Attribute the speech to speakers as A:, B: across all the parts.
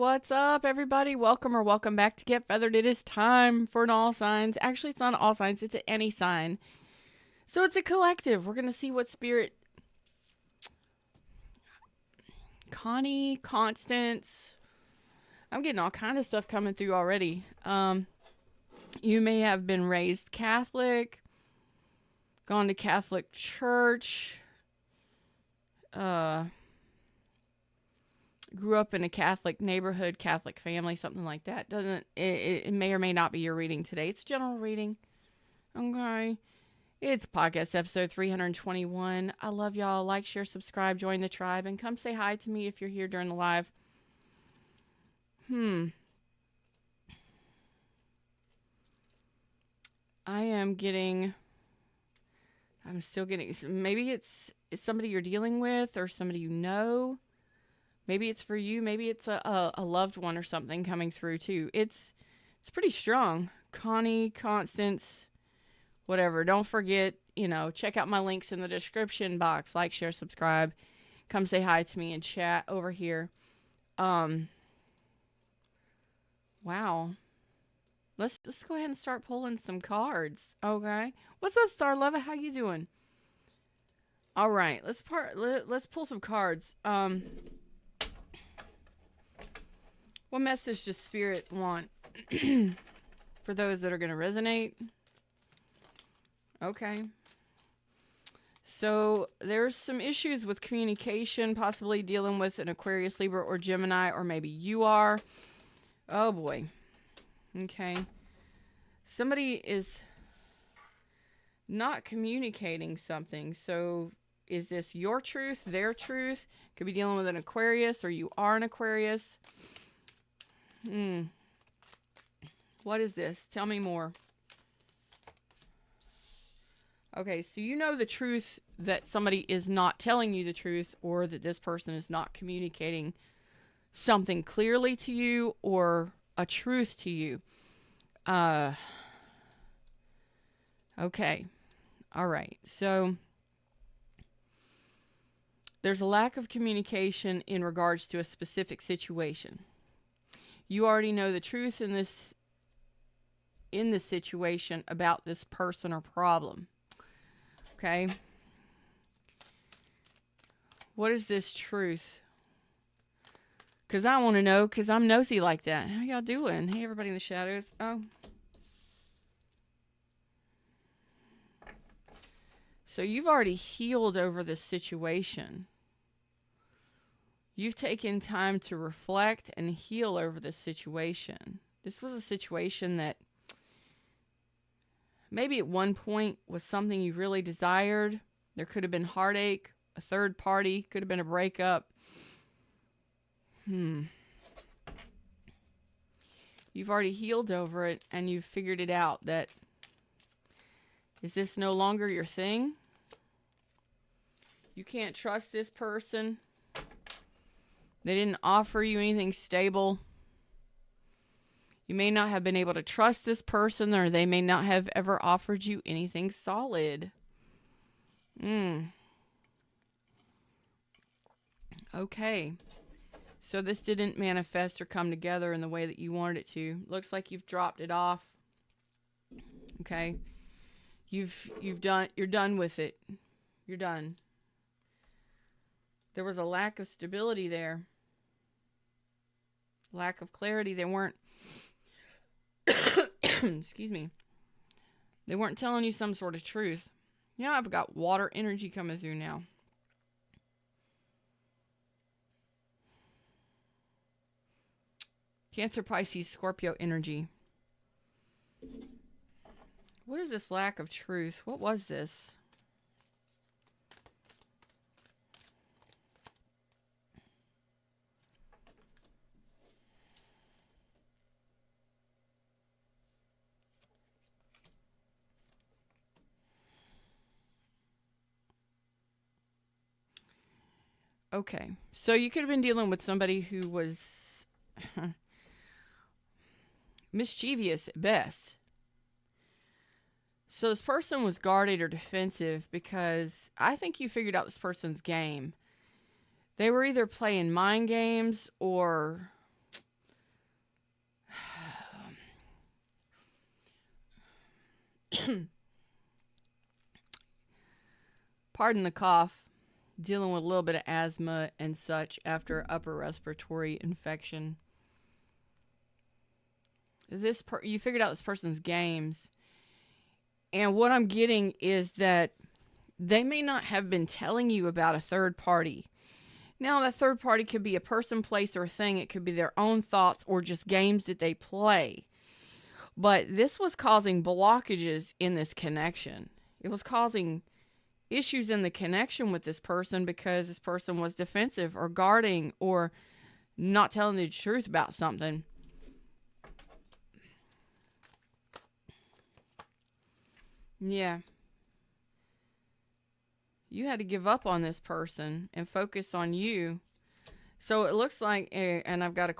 A: What's up, everybody? Welcome or welcome back to Get Feathered. It is time for an all signs. Actually, it's not all signs, it's an any sign. So it's a collective. We're going to see what spirit Connie, Constance. I'm getting all kind of stuff coming through already. You may have been raised Catholic, gone to Catholic church, grew up in a Catholic neighborhood, Catholic family, something like that. It may or may not be your reading today. It's a general reading. Okay. It's podcast episode 321. I love y'all. Like, share, subscribe, join the tribe, and come say hi to me if you're here during the live. I'm still getting, maybe it's somebody you're dealing with or somebody you know. Maybe it's for you. Maybe it's a loved one or something coming through too. It's pretty strong. Connie, Constance, whatever. Don't forget, check out my links in the description box. Like, share, subscribe. Come say hi to me and chat over here. Wow. Let's go ahead and start pulling some cards. Okay. What's up, Star Lover? How you doing? All right. Let's pull some cards. What message does Spirit want for those that are going to resonate? Okay. So there's some issues with communication, possibly dealing with an Aquarius, Libra, or Gemini, or maybe you are. Oh boy. Okay. Somebody is not communicating something. So is this your truth, their truth? Could be dealing with an Aquarius, or you are an Aquarius. What is this? Tell me more. Okay, so you know the truth that somebody is not telling you the truth, or that this person is not communicating something clearly to you or a truth to you. Okay. All right. So there's a lack of communication in regards to a specific situation. You already know the truth in this situation about this person or problem. Okay? What is this truth? Because I want to know, because I'm nosy like that. How y'all doing? Hey, everybody in the shadows. Oh. So you've already healed over this situation. You've taken time to reflect and heal over this situation. This was a situation that maybe at one point was something you really desired. There could have been heartache, a third party, could have been a breakup. You've already healed over it, and you've figured it out that is this no longer your thing? You can't trust this person. They didn't offer you anything stable. You may not have been able to trust this person, or they may not have ever offered you anything solid. Okay. So this didn't manifest or come together in the way that you wanted it to. Looks like you've dropped it off. Okay. You're done with it. You're done. There was a lack of stability there. Lack of clarity. They weren't excuse me. They weren't telling you some sort of truth. Yeah, I've got water energy coming through now. Cancer, Pisces, Scorpio energy. What is this lack of truth? What was this? Okay, so you could have been dealing with somebody who was mischievous at best. So this person was guarded or defensive because I think you figured out this person's game. They were either playing mind games or Pardon the cough. Dealing with a little bit of asthma and such after upper respiratory infection. You figured out this person's games. And what I'm getting is that they may not have been telling you about a third party. Now, that third party could be a person, place, or a thing. It could be their own thoughts or just games that they play. But this was causing blockages in this connection. It was causing issues in the connection with this person because this person was defensive or guarding or not telling the truth about something. Yeah. You had to give up on this person and focus on you. So it looks like, and I've got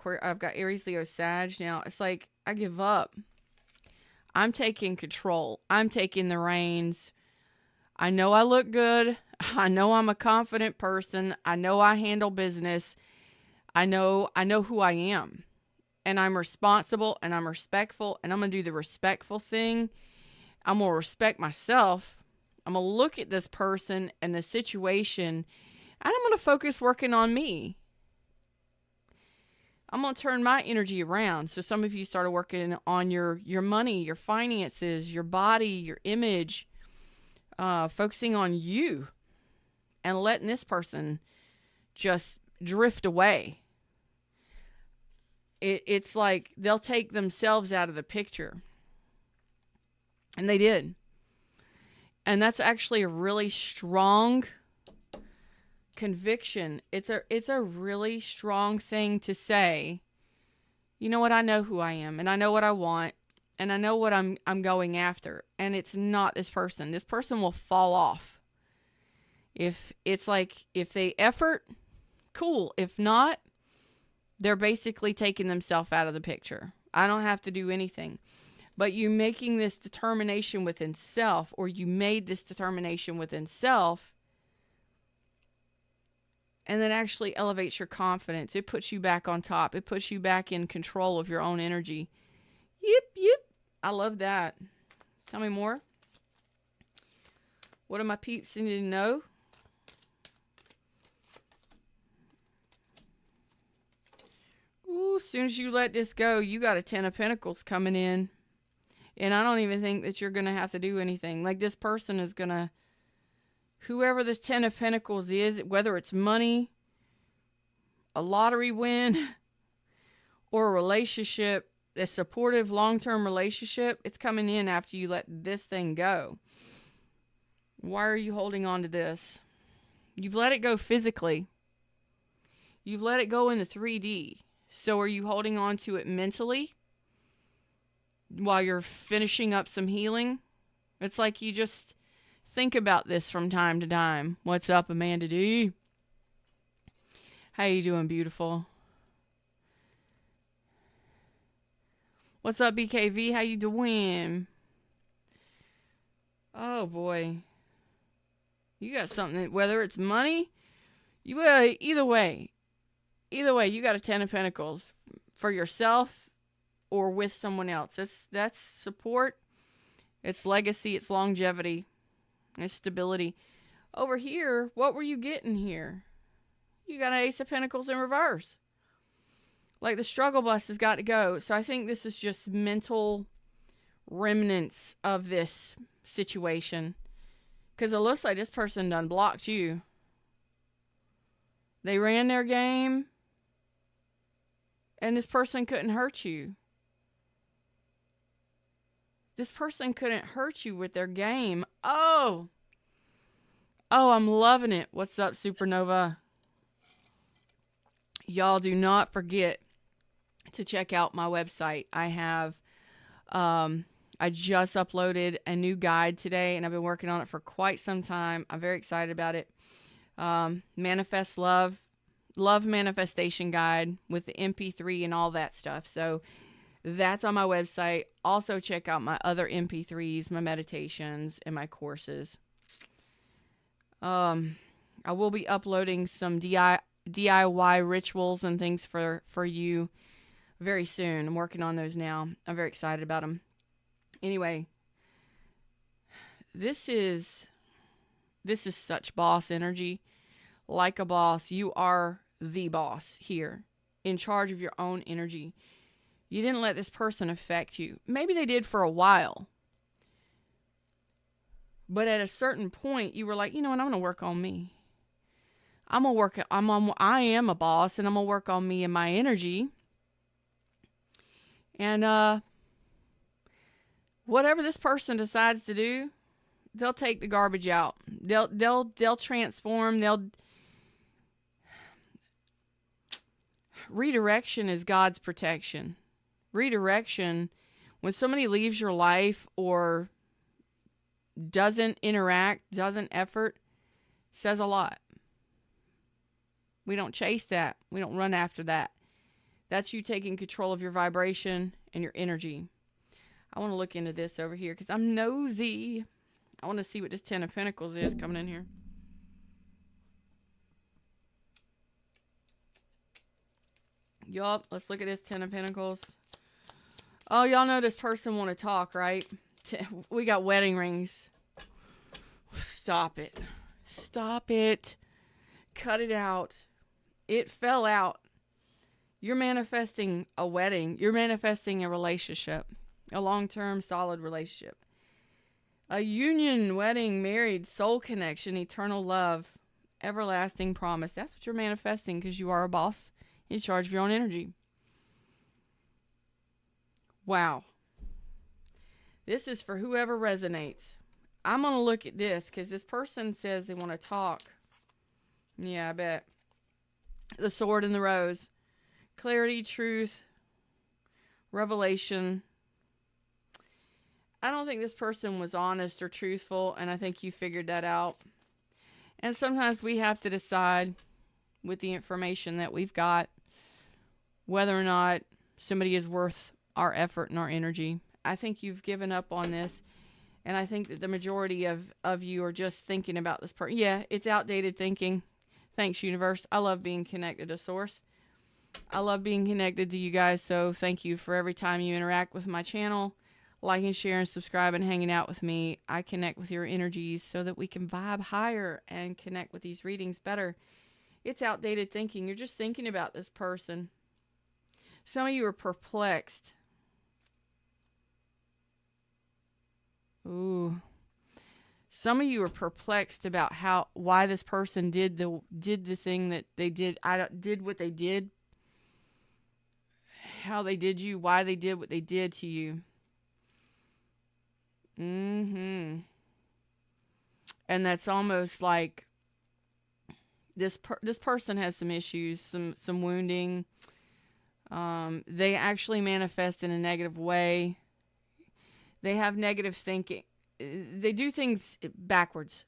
A: Aries, Leo, Sag now. It's like I give up. I'm taking control. I'm taking the reins. I know I look good. I know I'm a confident person. I know I handle business. I know who I am. And I'm responsible and I'm respectful and I'm going to do the respectful thing. I'm going to respect myself. I'm going to look at this person and the situation and I'm going to focus working on me. I'm going to turn my energy around. So some of you started working on your money, your finances, your body, your image, focusing on you and letting this person just drift away. It's like they'll take themselves out of the picture. And they did. And that's actually a really strong conviction. It's a really strong thing to say. You know what? I know who I am and I know what I want and I know what I'm going after. And it's not this person. This person will fall off. If they effort, cool. If not, they're basically taking themselves out of the picture. I don't have to do anything. But you making this determination within self, or you made this determination within self, and that actually elevates your confidence. It puts you back on top. It puts you back in control of your own energy. Yep. I love that. Tell me more. What do my peeps need to know? Ooh, as soon as you let this go, you got a 10 of Pentacles coming in. And I don't even think that you're going to have to do anything. Like this person is going to, whoever this 10 of Pentacles is, whether it's money, a lottery win, or a relationship, a supportive long-term relationship, it's coming in after you let this thing go. Why are you holding on to this? You've let it go physically. You've let it go in the 3D. So are you holding on to it mentally? While you're finishing up some healing? It's like you just think about this from time to time. What's up, Amanda D? How you doing, beautiful? What's up, BKV? How you doing? Oh, boy. You got something, whether it's money, either way, you got a 10 of Pentacles for yourself or with someone else. That's support. It's legacy. It's longevity. It's stability. Over here, what were you getting here? You got an Ace of Pentacles in reverse. Like the struggle bus has got to go. So I think this is just mental remnants of this situation. Because it looks like this person done blocked you. They ran their game. And this person couldn't hurt you. This person couldn't hurt you with their game. Oh, I'm loving it. What's up, Supernova? Y'all do not forget to check out my website. I just uploaded a new guide today, and I've been working on it for quite some time. I'm very excited about it. Manifest Love Manifestation Guide with the MP3 and all that stuff. So that's on my website. Also check out my other MP3s, my meditations, and my courses. I will be uploading some DIY rituals and things for you very soon. I'm working on those now. I'm very excited about them. Anyway, this is such boss energy. Like a boss, you are the boss here, in charge of your own energy. You didn't let this person affect you. Maybe they did for a while. But at a certain point, you were like, you know what, I'm going to work on me. I am a boss, and I'm going to work on me and my energy. And whatever this person decides to do, they'll take the garbage out. They'll transform. Redirection is God's protection. Redirection, when somebody leaves your life or doesn't interact, doesn't effort, says a lot. We don't chase that. We don't run after that. That's you taking control of your vibration and your energy. I want to look into this over here because I'm nosy. I want to see what this Ten of Pentacles is coming in here. Yup, let's look at this Ten of Pentacles. Oh, y'all know this person want to talk, right? We got wedding rings. Stop it. Stop it. Cut it out. It fell out. You're manifesting a wedding. You're manifesting a relationship. A long-term, solid relationship. A union, wedding, married, soul connection, eternal love, everlasting promise. That's what you're manifesting because you are a boss in charge of your own energy. Wow. This is for whoever resonates. I'm going to look at this because this person says they want to talk. Yeah, I bet. The Sword and the Rose. Clarity, truth, revelation. I don't think this person was honest or truthful, and I think you figured that out. And sometimes we have to decide with the information that we've got whether or not somebody is worth our effort and our energy. I think you've given up on this, and I think that the majority of you are just thinking about this person. Yeah, it's outdated thinking. Thanks, universe. I love being connected to Source. I love being connected to you guys, so thank you for every time you interact with my channel. Like and share and subscribe and hanging out with me. I connect with your energies so that we can vibe higher and connect with these readings better. It's outdated thinking. You're just thinking about this person. Some of you are perplexed. Ooh. Some of you are perplexed about why this person did the thing that they did. Did what they did. How they did you. Why they did what they did to you. And that's almost like this person has some issues, some wounding. They actually manifest in a negative way. They have negative thinking. They do things backwards.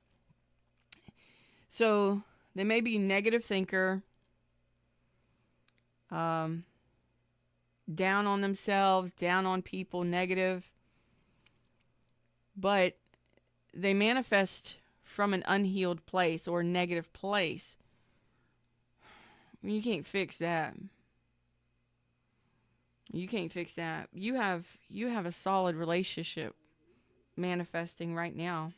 A: So they may be a negative thinker, down on themselves, down on people, negative. But they manifest from an unhealed place or a negative place. You can't fix that. You can't fix that. You have a solid relationship manifesting right now.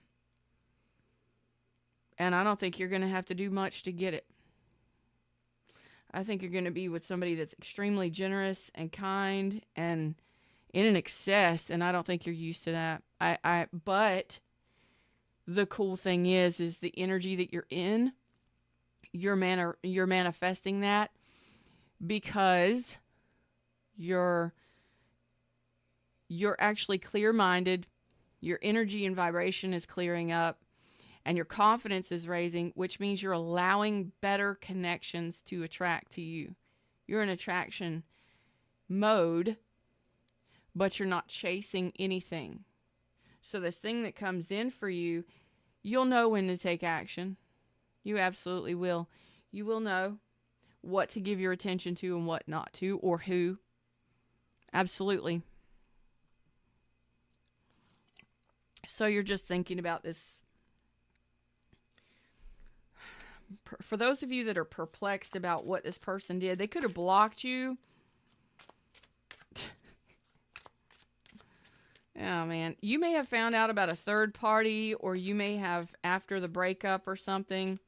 A: And I don't think you're going to have to do much to get it. I think you're going to be with somebody that's extremely generous and kind and in an excess, and I don't think you're used to that. But the cool thing is the energy that you're in, you're manifesting that because you're actually clear-minded. Your energy and vibration is clearing up, and your confidence is raising, which means you're allowing better connections to attract to you. You're in attraction mode, but you're not chasing anything. So this thing that comes in for you, you'll know when to take action. You absolutely will. You will know what to give your attention to and what not to, or who. Absolutely. So you're just thinking about this. For those of you that are perplexed about what this person did, they could have blocked you. Oh, man. You may have found out about a third party, or you may have after the breakup or something,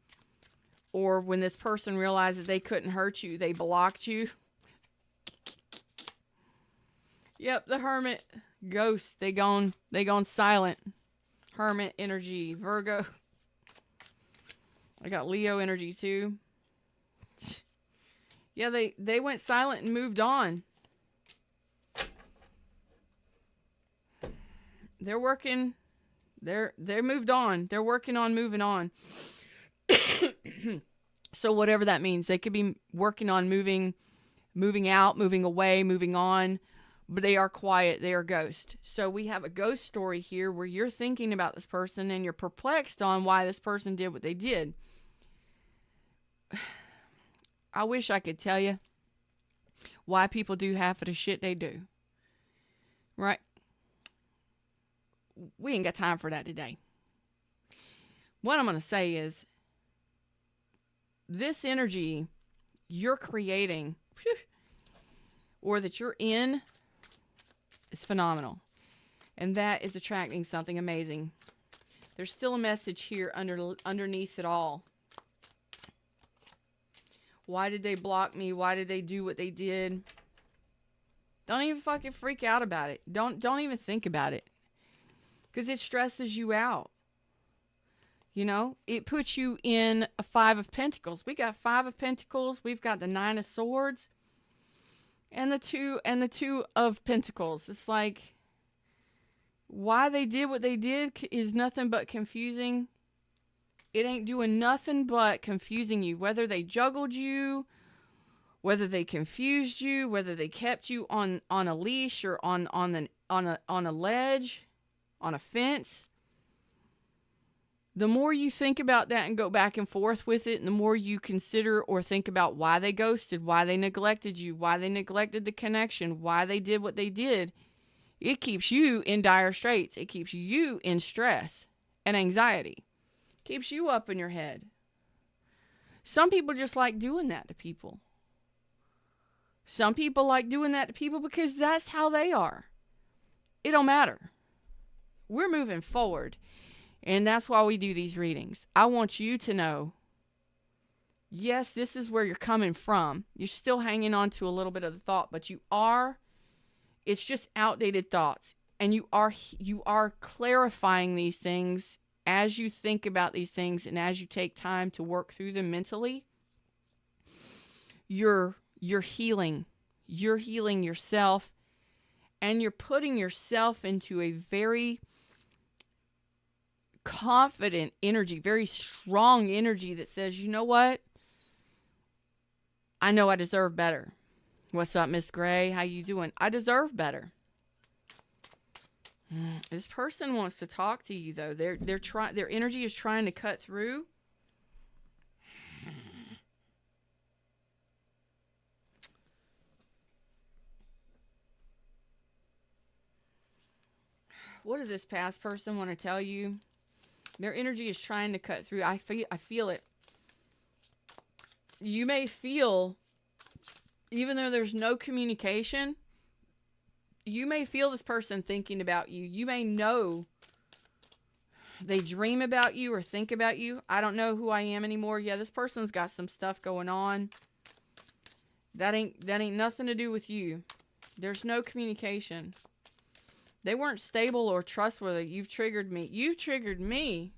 A: or when this person realizes they couldn't hurt you, they blocked you. Yep, the hermit. Ghost. They gone silent. Hermit energy. Virgo. I got Leo energy too. Yeah, they went silent and moved on. They're working. They moved on. They're working on moving on. So whatever that means, they could be working on moving out, moving away, moving on, but they are quiet. They are ghost. So we have a ghost story here where you're thinking about this person and you're perplexed on why this person did what they did. I wish I could tell you why people do half of the shit they do. Right? We ain't got time for that today. What I'm going to say is, this energy you're creating, or that you're in, is phenomenal. And that is attracting something amazing. There's still a message here underneath it all. Why did they block me? Why did they do what they did? Don't even fucking freak out about it. Don't even think about it. Because it stresses you out. You know, it puts you in a 5 of Pentacles. We got 5 of Pentacles. We've got the 9 of Swords. And the 2 of Pentacles. It's like, why they did what they did is nothing but confusing. It ain't doing nothing but confusing you. Whether they juggled you, whether they confused you, whether they kept you on a leash or on a ledge, on a fence. The more you think about that and go back and forth with it, and the more you consider or think about why they ghosted, why they neglected you, why they neglected the connection, why they did what they did, it keeps you in dire straits. It keeps you in stress and anxiety. Keeps you up in your head. Some people just like doing that to people. Some people like doing that to people because that's how they are. It don't matter. We're moving forward. And that's why we do these readings. I want you to know, yes, this is where you're coming from. You're still hanging on to a little bit of the thought, but it's just outdated thoughts. And you are clarifying these things as you think about these things and as you take time to work through them mentally. You're healing. You're healing yourself, and you're putting yourself into a very confident energy, very strong energy that says, you know what? I know I deserve better. What's up, Miss Gray? How you doing? I deserve better. This person wants to talk to you, though. Their energy is trying to cut through. What does this past person want to tell you? Their energy is trying to cut through. I feel it. You may feel, even though there's no communication, you may feel this person thinking about you. You may know they dream about you or think about you. I don't know who I am anymore. Yeah, this person's got some stuff going on. That ain't nothing to do with you. There's no communication. They weren't stable or trustworthy. You've triggered me. You've triggered me.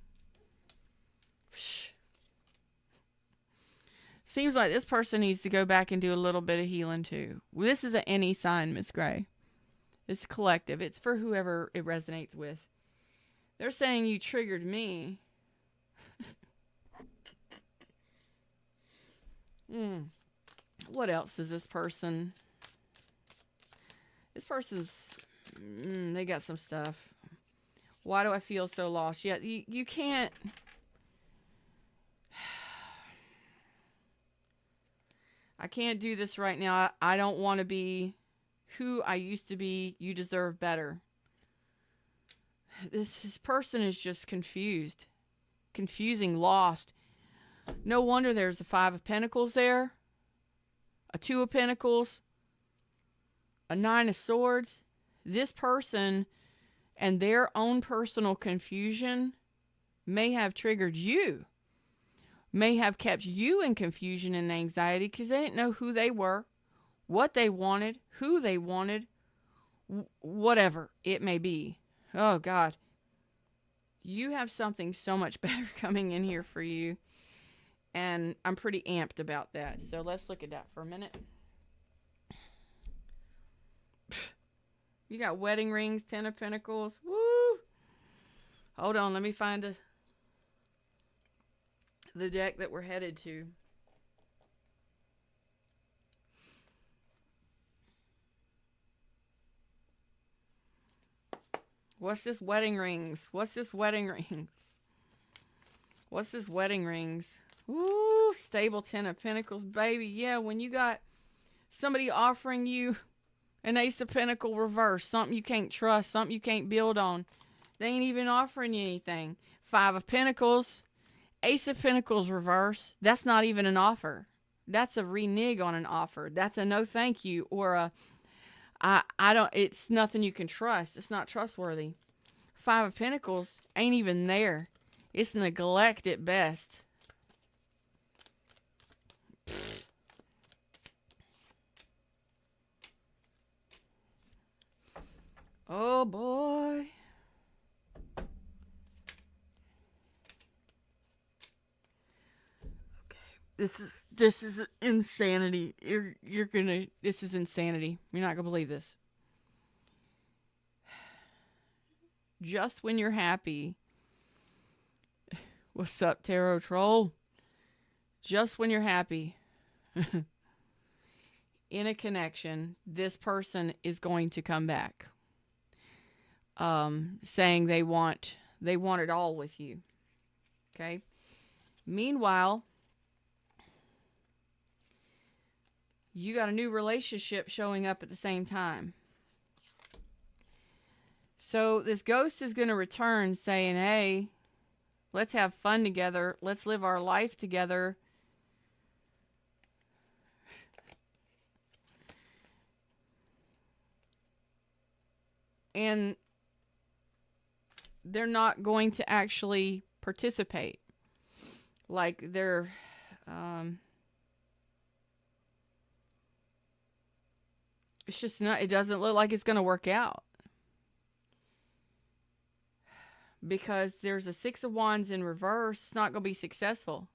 A: Seems like this person needs to go back and do a little bit of healing too. This is an any sign, Miss Gray. It's collective. It's for whoever it resonates with. They're saying you triggered me. What else is this person? This person's... they got some stuff. Why do I feel so lost? Yeah, you can't... I can't do this right now. I don't want to be who I used to be. You deserve better. This person is just confused. Confusing, lost. No wonder there's a 5 of Pentacles there. A 2 of Pentacles. A 9 of Swords. This person, And their own personal confusion may have triggered you, may have kept you in confusion and anxiety because they didn't know who they were, what they wanted, who they wanted, whatever it may be. Oh, God. You have something so much better coming in here for you. And I'm pretty amped about that. So let's look at that for a minute. You got wedding rings, 10 of Pentacles. Woo! Hold on, let me find the deck that we're headed to. What's this wedding rings? What's this wedding rings? What's this wedding rings? Woo! Stable 10 of Pentacles, baby. Yeah, when you got somebody offering you an Ace of Pentacles reverse, something you can't trust, something you can't build on. They ain't even offering you anything. 5 of Pentacles, Ace of Pentacles reverse. That's not even an offer. That's a renege on an offer. That's a no thank you, or a I don't, it's nothing you can trust. It's not trustworthy. 5 of Pentacles ain't even there. It's neglect at best. Oh boy. This is insanity. This is insanity. You're not gonna believe this. Just when you're happy. What's up, Tarot Troll? Just when you're happy in a connection, this person is going to come back. Saying they want it all with you. Okay? Meanwhile, you got a new relationship showing up at the same time. So this ghost is going to return saying, hey, let's have fun together. Let's live our life together. And they're not going to actually participate. Like they're... it's just not... it doesn't look like it's going to work out. Because there's a 6 of Wands in reverse. It's not going to be successful.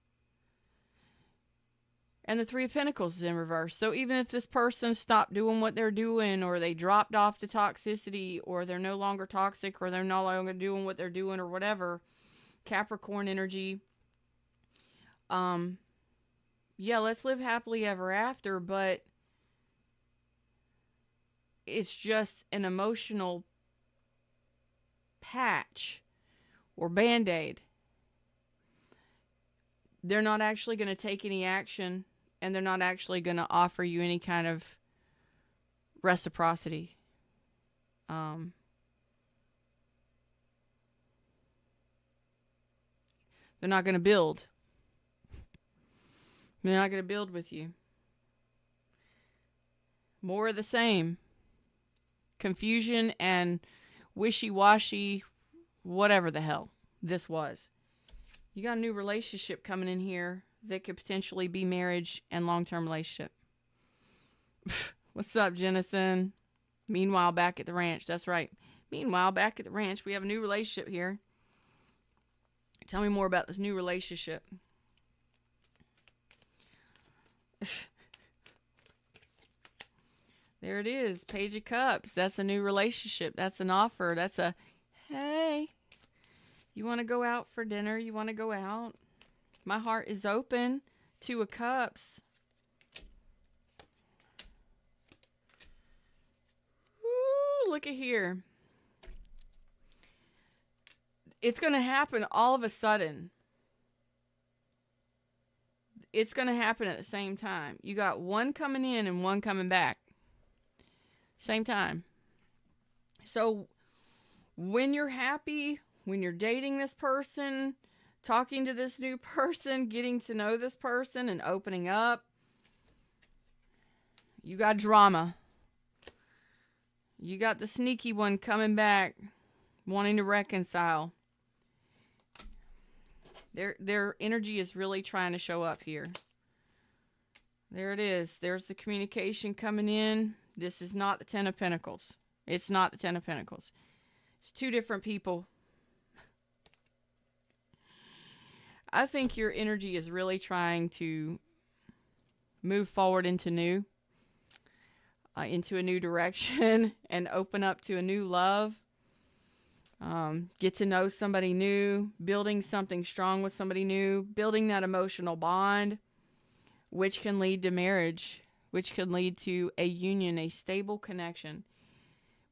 A: And the 3 of Pentacles is in reverse. So even if this person stopped doing what they're doing, or they dropped off to toxicity, or they're no longer toxic, or they're no longer doing what they're doing, or whatever, Capricorn energy, yeah, let's live happily ever after, but it's just an emotional patch or band-aid. They're not actually going to take any action, and they're not actually going to offer you any kind of reciprocity. They're not going to build. They're not going to build with you. More of the same. Confusion and wishy-washy, whatever the hell this was. You got a new relationship coming in here that could potentially be marriage and long-term relationship. What's up, Jennison? Meanwhile, back at the ranch. That's right. Meanwhile, back at the ranch, we have a new relationship here. Tell me more about this new relationship. There it is. Page of Cups. That's a new relationship. That's an offer. That's a, hey, you want to go out for dinner? You want to go out? My heart is open. 2 of Cups. Woo, look at here. It's going to happen all of a sudden. It's going to happen at the same time. You got one coming in and one coming back. Same time. So when you're happy, when you're dating this person, talking to this new person, getting to know this person and opening up, you got drama. You got the sneaky one coming back wanting to reconcile. Their energy is really trying to show up here. There it is. There's the communication coming in. This is not the Ten of Pentacles. It's not the Ten of Pentacles. It's two different people. I think your energy is really trying to move forward into a new direction and open up to a new love. Get to know somebody new, building something strong with somebody new, building that emotional bond, which can lead to marriage, which can lead to a union, a stable connection.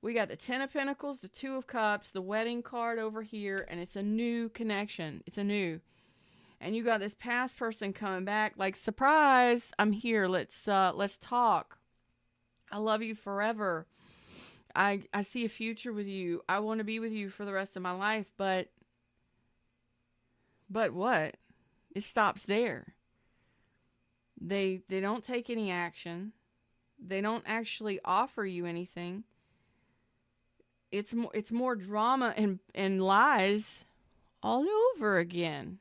A: We got the Ten of Pentacles, the Two of Cups, the wedding card over here, and it's a new connection. It's a new. And you got this past person coming back like, surprise, I'm here. Let's talk. I love you forever. I see a future with you. I want to be with you for the rest of my life, but what? It stops there. They don't take any action. They don't actually offer you anything. It's more drama and lies all over again.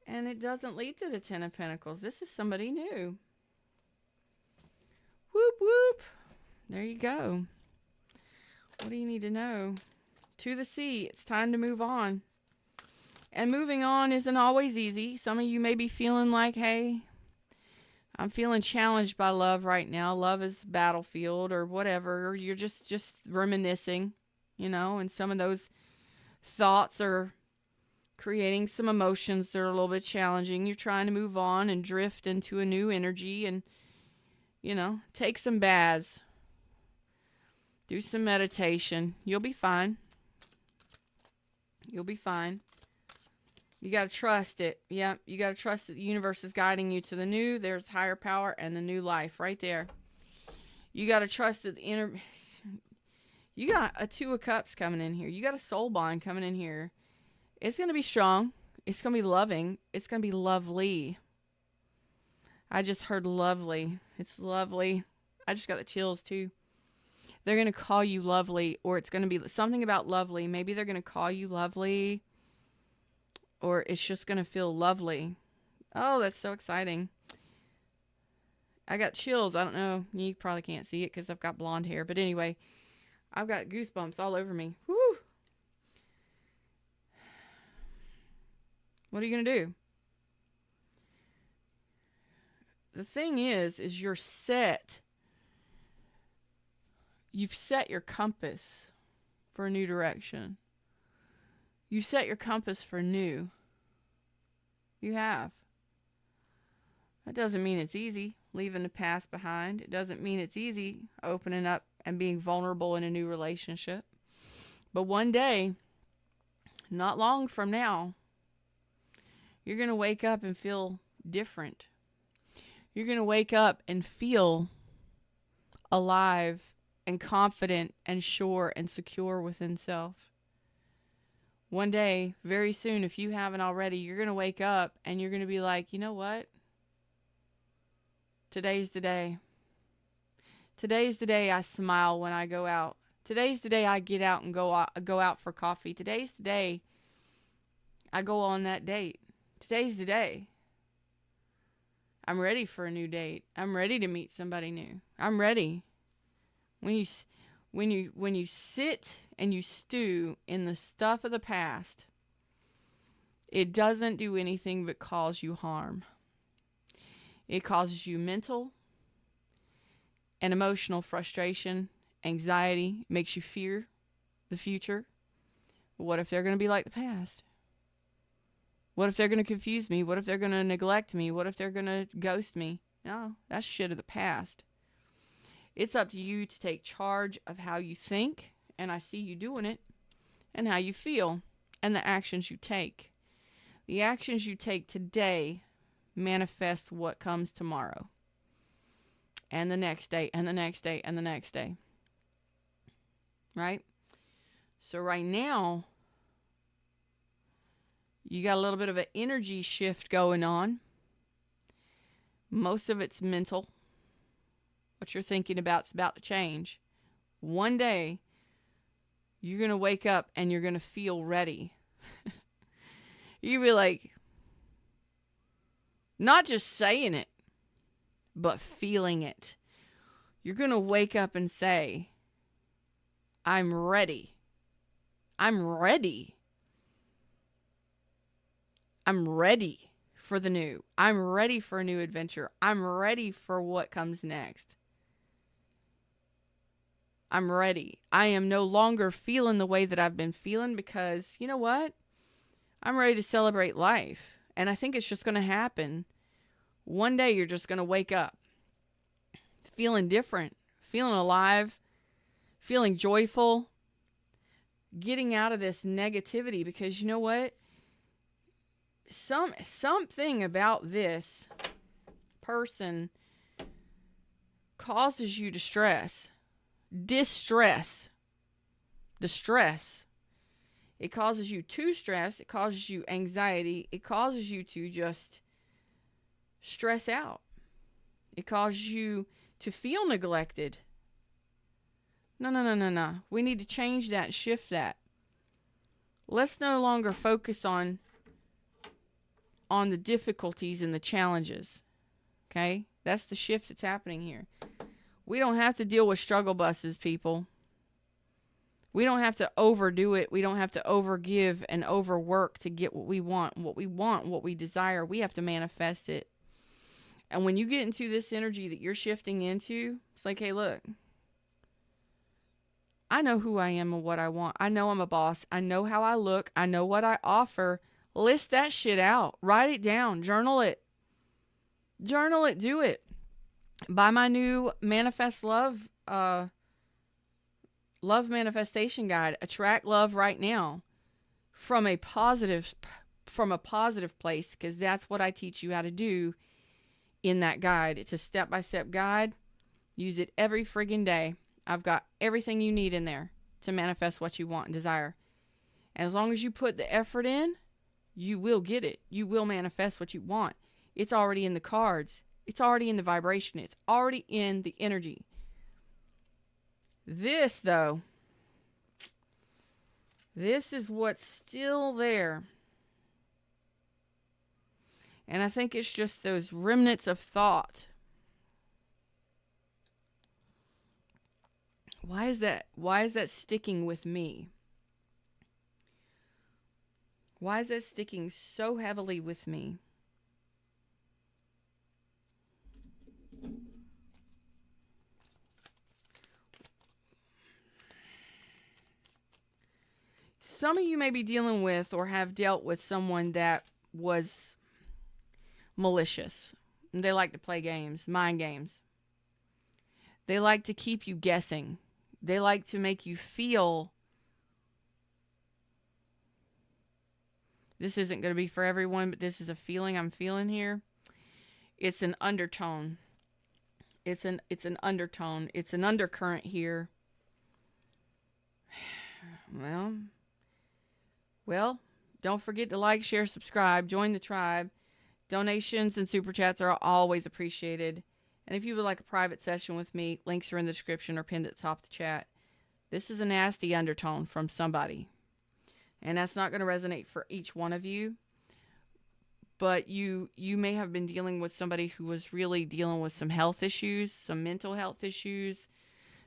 A: And it doesn't lead to the Ten of Pentacles. This is somebody new. Whoop, whoop. There you go. What do you need to know? To the sea. It's time to move on. And moving on isn't always easy. Some of you may be feeling like, hey, I'm feeling challenged by love right now. Love is battlefield or whatever. Or you're just reminiscing, and some of those thoughts are creating some emotions that are a little bit challenging. You're trying to move on and drift into a new energy and, take some baths. Do some meditation. You'll be fine. You'll be fine. You got to trust it. Yeah, you got to trust that the universe is guiding you to the new. There's higher power and the new life right there. You got to trust that you got a Two of Cups coming in here. You got a soul bond coming in here. It's going to be strong. It's going to be loving. It's going to be lovely. I just heard lovely. It's lovely. I just got the chills too. They're going to call you lovely, or it's going to be something about lovely. Maybe they're going to call you lovely, or it's just going to feel lovely. Oh, that's so exciting. I got chills. I don't know. You probably can't see it because I've got blonde hair. But anyway, I've got goosebumps all over me. Woo! What are you going to do? The thing is you're set. You've set your compass for a new direction. You set your compass for new. You have. That doesn't mean it's easy leaving the past behind. It doesn't mean it's easy opening up and being vulnerable in a new relationship. But one day, not long from now, you're going to wake up and feel different. You're going to wake up and feel alive and confident and sure and secure within self. One day, very soon, if you haven't already, you're going to wake up and you're going to be like, you know what? Today's the day. Today's the day I smile when I go out. Today's the day I get out and go out for coffee. Today's the day I go on that date. Today's the day. I'm ready for a new date. I'm ready to meet somebody new. I'm ready. When you sit and you stew in the stuff of the past, it doesn't do anything but cause you harm. It causes you mental and emotional frustration, anxiety, makes you fear the future. What if they're going to be like the past? What if they're going to confuse me? What if they're going to neglect me? What if they're going to ghost me? No, that's shit of the past. It's up to you to take charge of how you think, and I see you doing it, and how you feel, and the actions you take. The actions you take today manifest what comes tomorrow, and the next day, and the next day, and the next day. Right? So right now, you got a little bit of an energy shift going on. Most of it's mental. What you're thinking about is about to change. One day, You're going to wake up and you're going to feel ready. You'll be like, not just saying it, but feeling it. You're going to wake up and say, I'm ready. I'm ready. I'm ready for the new. I'm ready for a new adventure. I'm ready for what comes next. I'm ready. I am no longer feeling the way that I've been feeling because, you know what? I'm ready to celebrate life. And I think it's just going to happen. One day you're just going to wake up feeling different, feeling alive, feeling joyful, getting out of this negativity because you know what? Something about this person causes you distress. Distress. It causes you to stress. It causes you anxiety. It causes you to just stress out. It causes you to feel neglected. No. We need to change that, shift that. Let's no longer focus on the difficulties and the challenges. Okay? That's the shift that's happening here. We don't have to deal with struggle buses, people. We don't have to overdo it. We don't have to overgive and overwork to get what we want. What we desire, we have to manifest it. And when you get into this energy that you're shifting into, it's like, hey, look. I know who I am and what I want. I know I'm a boss. I know how I look. I know what I offer. List that shit out. Write it down. Journal it. Do it. Buy my new Manifest Love Love Manifestation Guide. Attract love right now from a positive place, because that's what I teach you how to do in that guide. It's a step-by-step guide. Use it every friggin' day. I've got everything you need in there to manifest what you want and desire. And as long as you put the effort in, you will get it. You will manifest what you want. It's already in the cards. It's already in the vibration. It's already in the energy. This, though, this is what's still there. And I think it's just those remnants of thought. Why is that sticking with me? Why is that sticking so heavily with me? Some of you may be dealing with or have dealt with someone that was malicious. They like to play games, mind games. They like to keep you guessing. They like to make you feel this isn't going to be for everyone, but this is a feeling I'm feeling here. It's an undertone. It's an undertone. It's an undercurrent here. Well, don't forget to like, share, subscribe, join the tribe. Donations and super chats are always appreciated. And if you would like a private session with me, links are in the description or pinned at the top of the chat. This is a nasty undertone from somebody. And that's not going to resonate for each one of you. But you may have been dealing with somebody who was really dealing with some health issues, some mental health issues,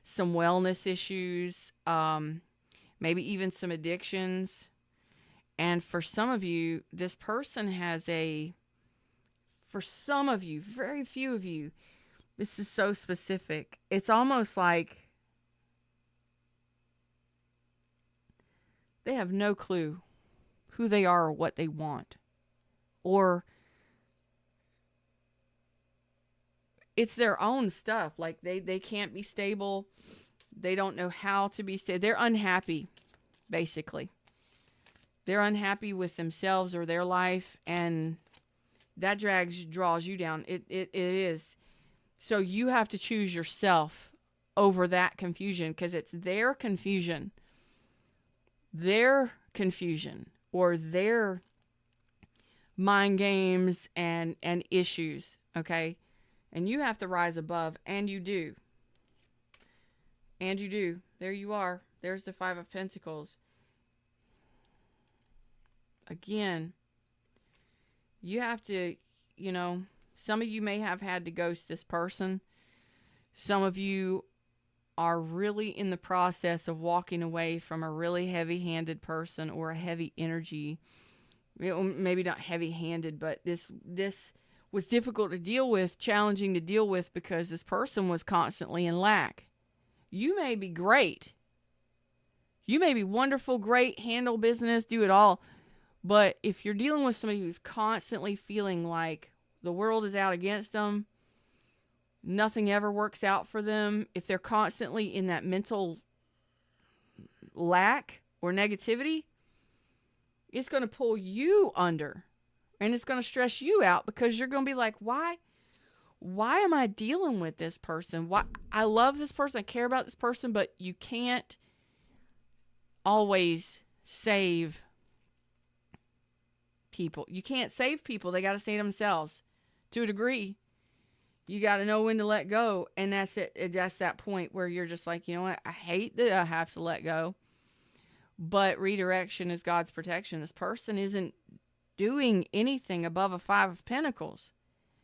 A: some wellness issues, maybe even some addictions. And for some of you, this person has for some of you, very few of you, this is so specific. It's almost like they have no clue who they are or what they want. Or it's their own stuff. Like they can't be stable. They don't know how to be stable. They're unhappy, basically. They're unhappy with themselves or their life, and that draws you down. It is. So you have to choose yourself over that confusion, because it's their confusion, or their mind games and issues, okay? And you have to rise above, and you do. There you are. There's the Five of Pentacles. Again, you have to, some of you may have had to ghost this person. Some of you are really in the process of walking away from a really heavy-handed person or a heavy energy. Maybe not heavy-handed, but this was difficult to deal with, challenging to deal with, because this person was constantly in lack. You may be great. You may be wonderful, great, handle business, do it all. But if you're dealing with somebody who's constantly feeling like the world is out against them, nothing ever works out for them, if they're constantly in that mental lack or negativity, it's going to pull you under, and it's going to stress you out, because you're going to be like, why am I dealing with this person? Why? I love this person, I care about this person, but you can't always save people. You can't save people. They got to save themselves to a degree. You got to know when to let go. And that's it. That's that point where you're just like, you know what? I hate that I have to let go. But redirection is God's protection. This person isn't doing anything above a Five of Pentacles.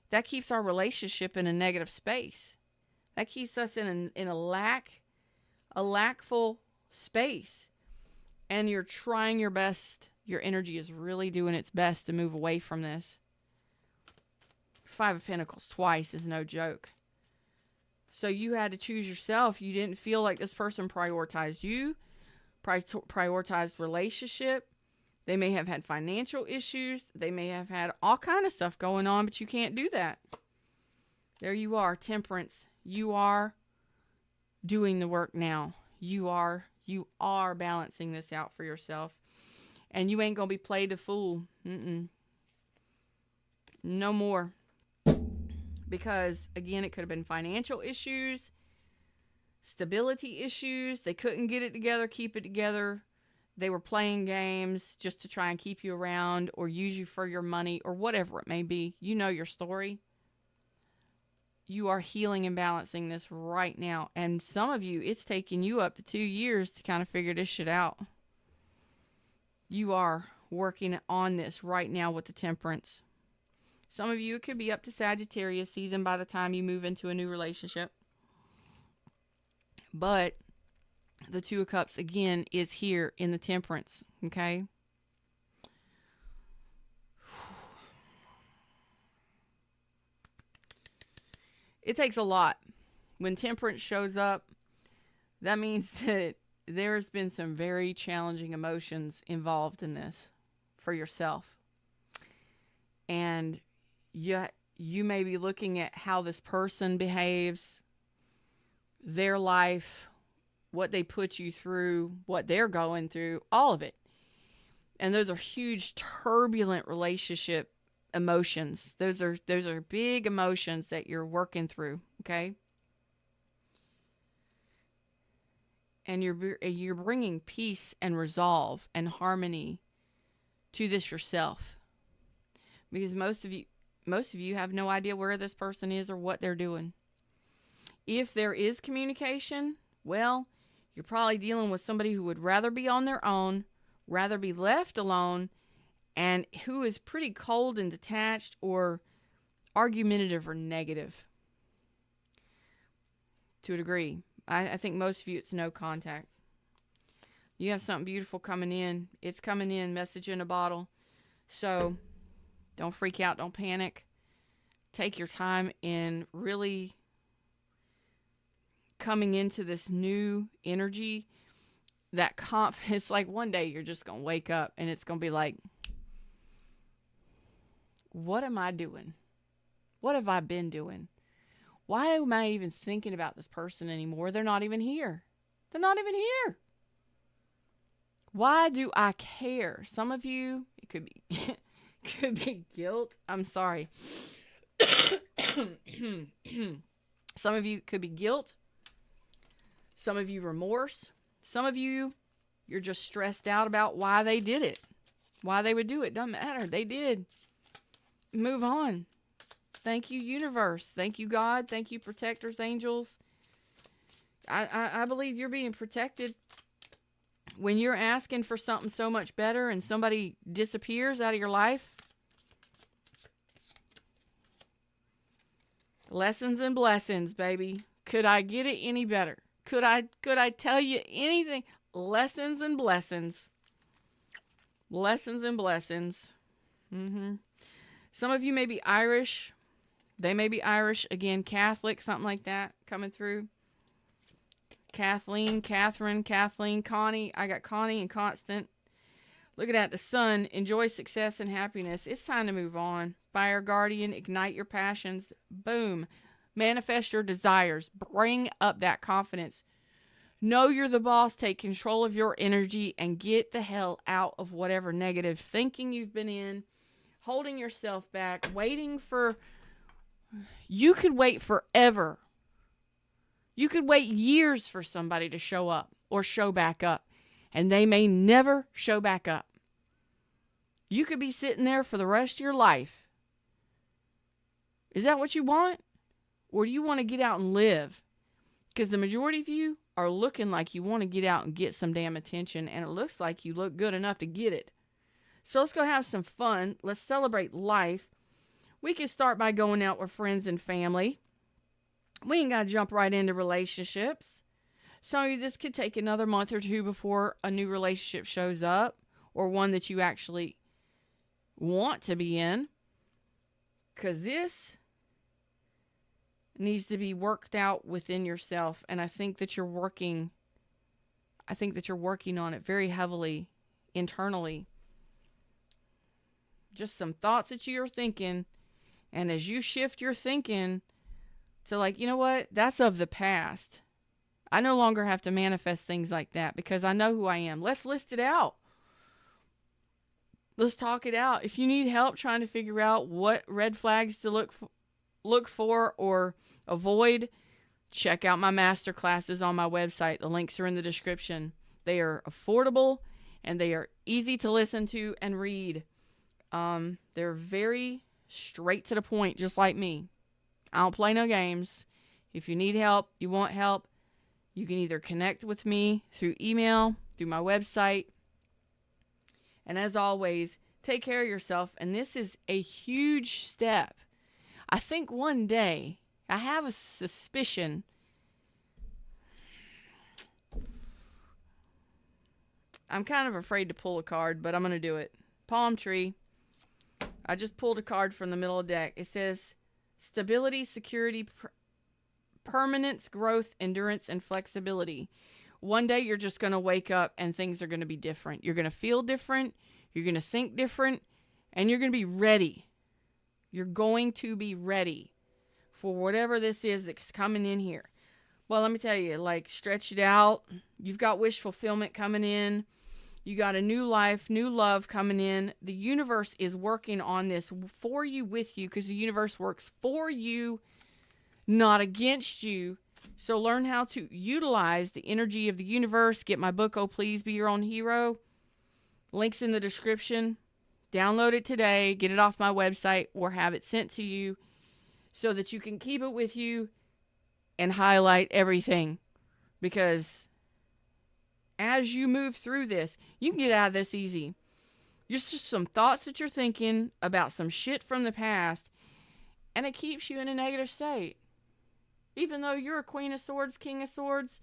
A: That keeps our relationship in a negative space. That keeps us in a lackful space. And you're trying your best. Your energy is really doing its best to move away from this. Five of Pentacles twice is no joke. So you had to choose yourself. You didn't feel like this person prioritized you, prioritized relationship. They may have had financial issues. They may have had all kind of stuff going on, but you can't do that. There you are, Temperance. You are doing the work now. You are balancing this out for yourself. And you ain't going to be played a fool. No more. Because, again, it could have been financial issues, stability issues. They couldn't get it together, keep it together. They were playing games just to try and keep you around or use you for your money or whatever it may be. You know your story. You are healing and balancing this right now. And some of you, it's taken you up to 2 years to kind of figure this shit out. You are working on this right now with the Temperance. Some of you, it could be up to Sagittarius season by the time you move into a new relationship. But the Two of Cups, again, is here in the Temperance, okay? It takes a lot. When Temperance shows up, that means that there's been some very challenging emotions involved in this for yourself. And you may be looking at how this person behaves, their life, what they put you through, what they're going through, all of it. And those are huge, turbulent relationship emotions. Those are big emotions that you're working through, okay? And you're bringing peace and resolve and harmony to this yourself. Because most of you have no idea where this person is or what they're doing. If there is communication, well, you're probably dealing with somebody who would rather be on their own, rather be left alone, and who is pretty cold and detached or argumentative or negative to a degree. I think most of you, it's no contact. You have something beautiful coming in. It's coming in, message in a bottle. So don't freak out. Don't panic. Take your time in really coming into this new energy. That confidence, like one day you're just going to wake up and it's going to be like, what am I doing? What have I been doing? Why am I even thinking about this person anymore? They're not even here. They're not even here. Why do I care? Some of you, it could be guilt. I'm sorry. Some of you, it could be guilt. Some of you, remorse. Some of you, you're just stressed out about why they did it. Why they would do it. Doesn't matter. They did. Move on. Thank you, universe. Thank you, God. Thank you, protectors, angels. I believe you're being protected When you're asking for something so much better and somebody disappears out of your life, lessons and blessings, baby. Could I get it any better? Could I tell you anything? Lessons and blessings. Lessons and blessings. Some of you may be Irish. They may be Irish. Again, Catholic, something like that coming through. Kathleen, Catherine, Kathleen, Connie. I got Connie and Constant. Look at that. The sun. Enjoy success and happiness. It's time to move on. Fire guardian. Ignite your passions. Boom. Manifest your desires. Bring up that confidence. Know you're the boss. Take control of your energy and get the hell out of whatever negative thinking you've been in. Holding yourself back. Waiting for... You could wait forever. You could wait years for somebody to show up or show back up, and they may never show back up. You could be sitting there for the rest of your life. Is that what you want? Or do you want to get out and live? Because the majority of you are looking like you want to get out and get some damn attention, and it looks like you look good enough to get it. So let's go have some fun. Let's celebrate life. We can start by going out with friends and family. We ain't got to jump right into relationships. Some of this could take another month or two before a new relationship shows up, or one that you actually want to be in. Because this needs to be worked out within yourself, and I think that you're working on it very heavily internally. Just some thoughts that you're thinking, and as you shift your thinking to like, you know what? That's of the past. I no longer have to manifest things like that because I know who I am. Let's list it out. Let's talk it out. If you need help trying to figure out what red flags to look for or avoid, check out my master classes on my website. The links are in the description. They are affordable and they are easy to listen to and read. They're very straight to the point, just like me. I don't play no games. If you need help, you want help, you can either connect with me through email, through my website. And as always, take care of yourself. And this is a huge step. I think one day, I have a suspicion. I'm kind of afraid to pull a card, but I'm going to do it. Palm tree. I just pulled a card from the middle of the deck. It says stability, security, permanence, growth, endurance, and flexibility. One day you're just going to wake up and things are going to be different. You're going to feel different. You're going to think different. And you're going to be ready. You're going to be ready for whatever this is that's coming in here. Well, let me tell you, like, stretch it out. You've got wish fulfillment coming in. You got a new life, new love coming in. The universe is working on this for you, with you, because the universe works for you, not against you. So learn how to utilize the energy of the universe. Get my book, Oh Please Be Your Own Hero. Links in the description. Download it today. Get it off my website or have it sent to you so that you can keep it with you and highlight everything. Because as you move through this, you can get out of this easy. Just some thoughts that you're thinking about some shit from the past, and it keeps you in a negative state. Even though you're a Queen of Swords, King of Swords,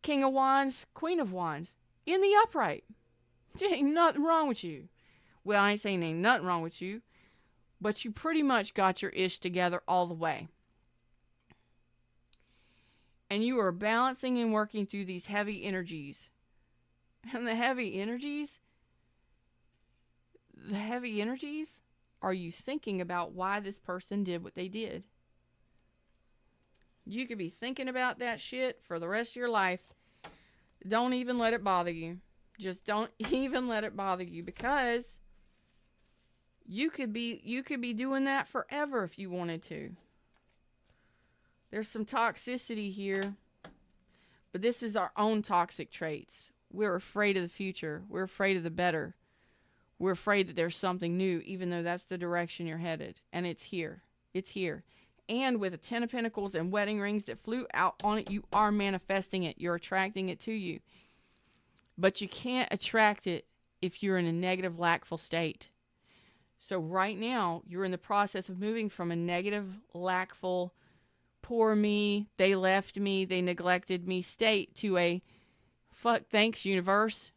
A: King of Wands, Queen of Wands, in the upright. There ain't nothing wrong with you. Well, I ain't saying ain't nothing wrong with you, but you pretty much got your ish together all the way. And you are balancing and working through these heavy energies. And the heavy energies are you thinking about why this person did what they did. You could be thinking about that shit for the rest of your life. Don't even let it bother you. Just don't even let it bother you, because you could be doing that forever if you wanted to. There's some toxicity here, but this is our own toxic traits. We're afraid of the future. We're afraid of the better. We're afraid that there's something new, even though that's the direction you're headed. And it's here. It's here. And with a 10 of Pentacles and wedding rings that flew out on it, you are manifesting it. You're attracting it to you. but you can't attract it if you're in a negative, lackful state. So right now, you're in the process of moving from a negative, lackful, poor me, they left me, they neglected me state to a fuck thanks universe.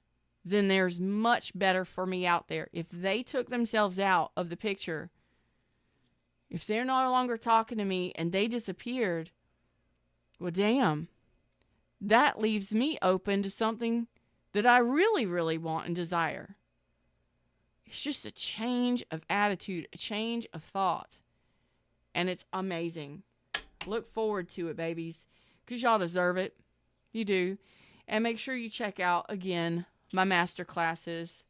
A: Then there's much better for me out there. If they took themselves out of the picture, if they're no longer talking to me and they disappeared, well, damn, that leaves me open to something that I really, really want and desire. It's just a change of attitude, a change of thought. And it's amazing. Look forward to it, babies, because y'all deserve it. You do. And make sure you check out, again, my master classes.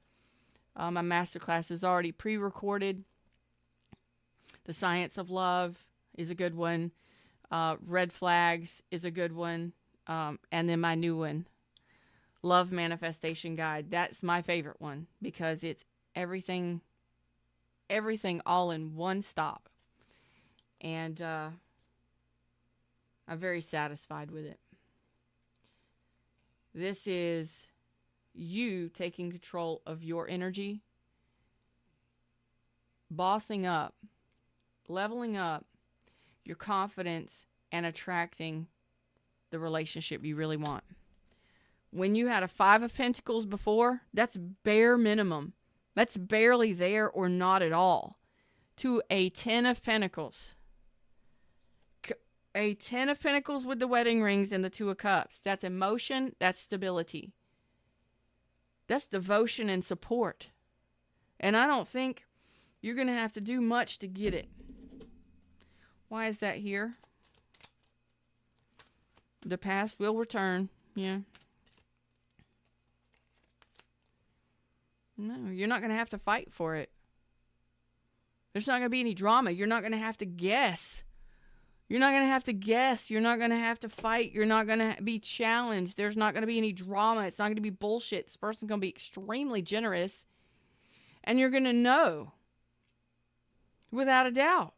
A: My master class is already pre-recorded. The Science of Love is a good one. Red Flags is a good one. And then my new one, Love Manifestation Guide. That's my favorite one because it's everything all in one stop. And I'm very satisfied with it. This is you taking control of your energy, bossing up, leveling up your confidence, and attracting the relationship you really want. When you had a 5 of Pentacles before, that's bare minimum. That's barely there or not at all. To a 10 of Pentacles. A 10 of Pentacles with the wedding rings and the 2 of Cups. That's emotion. That's stability. That's devotion and support. And I don't think you're going to have to do much to get it. Why is that here? The past will return. Yeah. No, you're not going to have to fight for it. There's not going to be any drama. You're not going to have to guess. You're not going to have to guess. You're not going to have to fight. You're not going to be challenged. There's not going to be any drama. It's not going to be bullshit. This person's going to be extremely generous. And you're going to know. Without a doubt.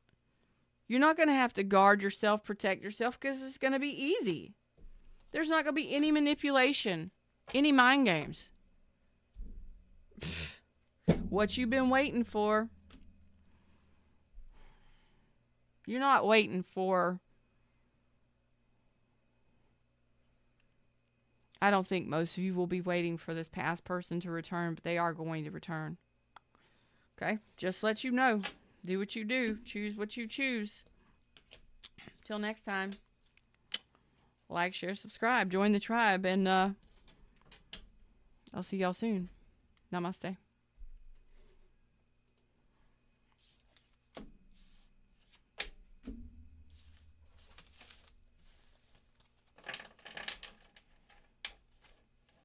A: You're not going to have to guard yourself, protect yourself, because it's going to be easy. There's not going to be any manipulation. Any mind games. What you've been waiting for. You're not waiting for... I don't think most of you will be waiting for this past person to return, but they are going to return. Okay? Just let you know. Do what you do. Choose what you choose. Till next time. Like, share, subscribe. Join the tribe. And I'll see y'all soon. Namaste.